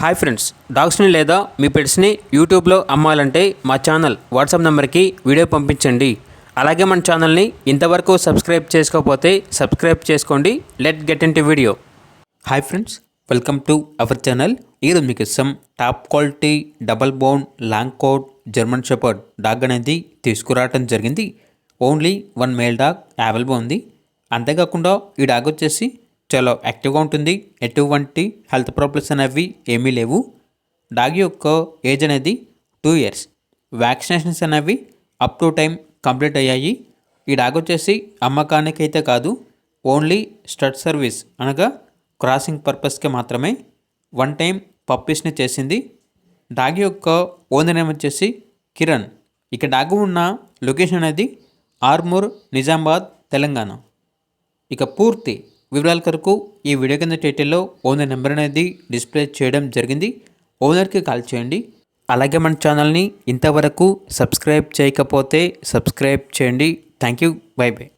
Hi friends, డాగ్స్ని లేదా మీ పెట్స్ని యూట్యూబ్లో అమ్మాలంటే మా ఛానల్ వాట్సాప్ నెంబర్కి వీడియో పంపించండి. అలాగే మన ఛానల్ని ఇంతవరకు సబ్స్క్రైబ్ చేసుకోకపోతే సబ్స్క్రైబ్ చేసుకోండి. Let get into video. Hi friends, welcome to our channel. ఈరోజు మీకు ఇష్టం top quality double bone long coat German shepherd dog అనేది తీసుకురావడం జరిగింది. Only one male dog available ఉంది. అంతేకాకుండా ఈ డాగ్ వచ్చేసి చాలా యాక్టివ్గా ఉంటుంది. ఎటువంటి హెల్త్ ప్రాబ్లమ్స్ అనేవి ఏమీ లేవు. డాగ్ యొక్క ఏజ్ అనేది 2 years. వ్యాక్సినేషన్స్ అనేవి అప్ టు టైం కంప్లీట్ అయ్యాయి. ఈ డాగ్ వచ్చేసి అమ్మకానికి అయితే కాదు, ఓన్లీ స్టడ్ సర్వీస్ అనగా క్రాసింగ్ పర్పస్కి మాత్రమే 1 time పప్పీస్ని చేసింది. డాగ్ యొక్క ఓనర్ నేమ్ వచ్చేసి కిరణ్. ఇక డాగ్ ఉన్న లొకేషన్ అనేది ఆర్మూర్, నిజామాబాద్, తెలంగాణ. ఇక పూర్తి వివరాల కొరకు ఈ వీడియో కింద టైటిల్లో ఓనర్ నెంబర్ అనేది డిస్ప్లే చేయడం జరిగింది. ఓనర్కి కాల్ చేయండి. అలాగే మన ఛానల్ని ఇంతవరకు సబ్స్క్రైబ్ చేయకపోతే సబ్స్క్రైబ్ చేయండి. Thank you. By by.